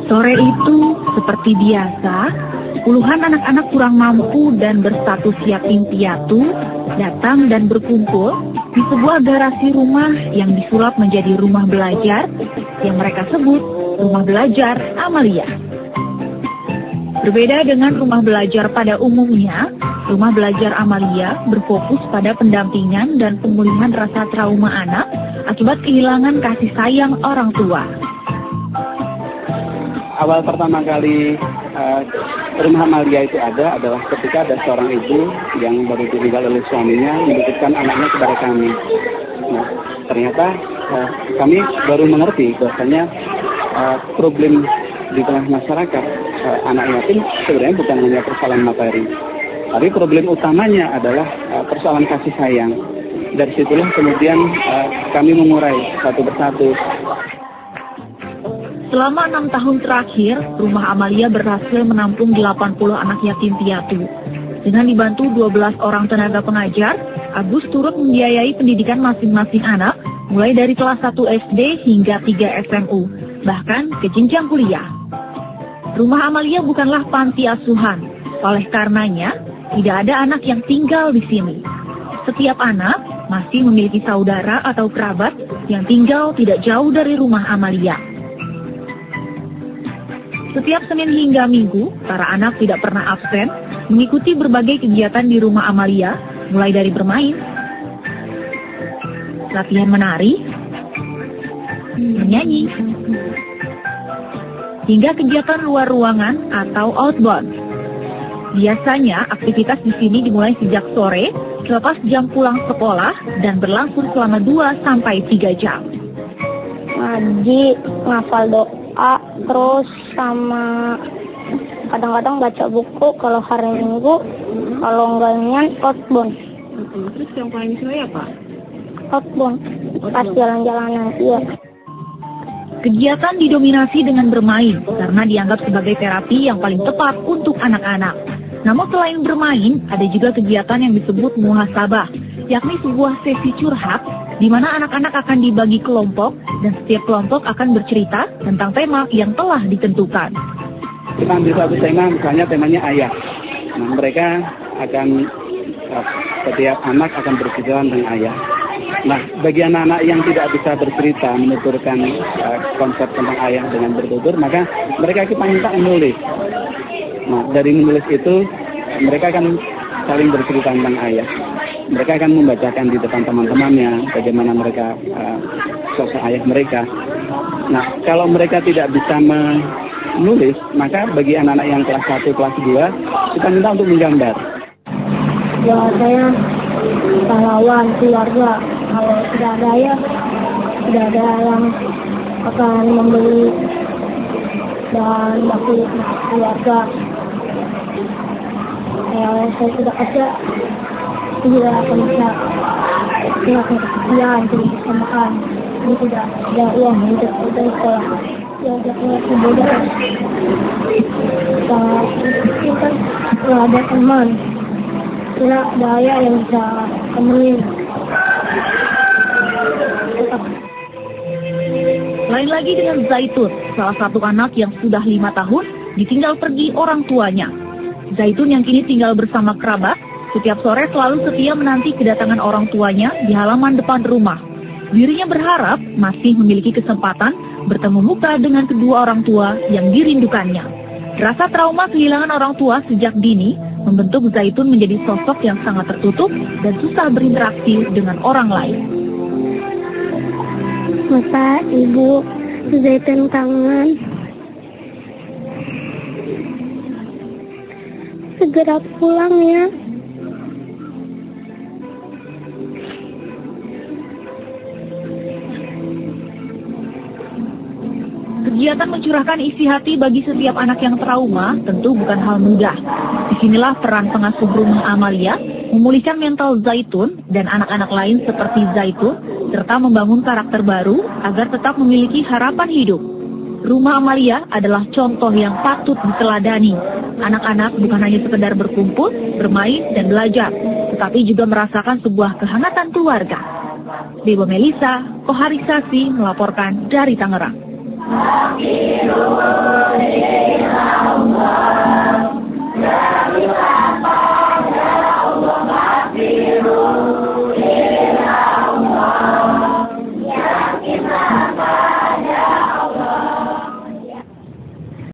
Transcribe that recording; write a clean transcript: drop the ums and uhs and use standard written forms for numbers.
Sore itu, seperti biasa, puluhan anak-anak kurang mampu dan berstatus yatim piatu datang dan berkumpul di sebuah garasi rumah yang disulap menjadi rumah belajar yang mereka sebut Rumah Belajar Amalia. Berbeda dengan rumah belajar pada umumnya, Rumah Belajar Amalia berfokus pada pendampingan dan pemulihan rasa trauma anak akibat kehilangan kasih sayang orang tua. Awal pertama kali Rumah Amalia itu adalah ketika ada seorang ibu yang baru ditinggal oleh suaminya menitipkan anaknya kepada kami. Nah, ternyata kami baru mengerti bahwasanya problem di tengah masyarakat anak yatim sebenarnya bukan hanya persoalan materi, tapi problem utamanya adalah persoalan kasih sayang. Dari situlah kemudian kami mengurai satu persatu. Selama 6 tahun terakhir, Rumah Amalia berhasil menampung 80 anak yatim piatu. Dengan dibantu 12 orang tenaga pengajar, Agus turut membiayai pendidikan masing-masing anak, mulai dari kelas 1 SD hingga 3 SMU, bahkan ke jenjang kuliah. Rumah Amalia bukanlah panti asuhan, oleh karenanya tidak ada anak yang tinggal di sini. Setiap anak masih memiliki saudara atau kerabat yang tinggal tidak jauh dari Rumah Amalia. Setiap Senin hingga Minggu, para anak tidak pernah absen mengikuti berbagai kegiatan di Rumah Amalia, mulai dari bermain, latihan menari, menyanyi, hingga kegiatan luar ruangan atau outbound. Biasanya aktivitas di sini dimulai sejak sore, selepas jam pulang sekolah dan berlangsung selama 2-3 jam. Ngaji, ngafal doa, terus sama kadang-kadang baca buku kalau hari Minggu, kalau enggaknya outbound. Terus yang paling seru apa? Outbound, pas jalan-jalanan, iya. Kegiatan didominasi dengan bermain karena dianggap sebagai terapi yang paling tepat untuk anak-anak. Namun selain bermain, ada juga kegiatan yang disebut muhasabah, yakni sebuah sesi curhat di mana anak-anak akan dibagi kelompok dan setiap kelompok akan bercerita tentang tema yang telah ditentukan. Kita ambil satu tema, misalnya temanya ayah. Nah, mereka akan, setiap anak akan bercerita tentang ayah. Nah, bagi anak-anak yang tidak bisa bercerita, menuturkan konsep tentang ayah dengan bertutur, maka mereka kita minta menulis. Nah, dari menulis itu, mereka akan saling bercerita tentang ayah. Mereka akan membacakan di depan teman-temannya bagaimana mereka sosok ayah mereka. Nah, kalau mereka tidak bisa menulis, maka bagi anak-anak yang kelas 1, kelas 2, kita minta untuk menggambar. Ya, saya pahlawan keluarga. Kalau tidak ada ayah, tidak ada yang akan membeli dan bakti keluarga. Kalau saya tidak ada, tidak akan bisa melakukan kesepian, tidak bisa makan, ini tidak ada uang untuk sekolah, tidak ada uang kebudayaan. Kita kan tidak ada teman, tidak ada ayah yang bisa temenin. Lain lagi dengan Zaitun, salah satu anak yang sudah 5 tahun ditinggal pergi orang tuanya. Zaitun yang kini tinggal bersama kerabat, setiap sore selalu setia menanti kedatangan orang tuanya di halaman depan rumah. Dirinya berharap masih memiliki kesempatan bertemu muka dengan kedua orang tua yang dirindukannya. Rasa trauma kehilangan orang tua sejak dini membentuk Zaitun menjadi sosok yang sangat tertutup dan susah berinteraksi dengan orang lain. Bapak, Ibu, Zaitun kangen. Segera pulang ya. Kegiatan mencurahkan isi hati bagi setiap anak yang trauma tentu bukan hal mudah. Disinilah peran pengasuh Rumah Amalia memulihkan mental Zaitun dan anak-anak lain seperti Zaitun, serta membangun karakter baru agar tetap memiliki harapan hidup. Rumah Amalia adalah contoh yang patut diteladani. Anak-anak bukan hanya sekedar berkumpul, bermain, dan belajar, tetapi juga merasakan sebuah kehangatan keluarga. Debo Melisa, Koharisasi melaporkan dari Tangerang.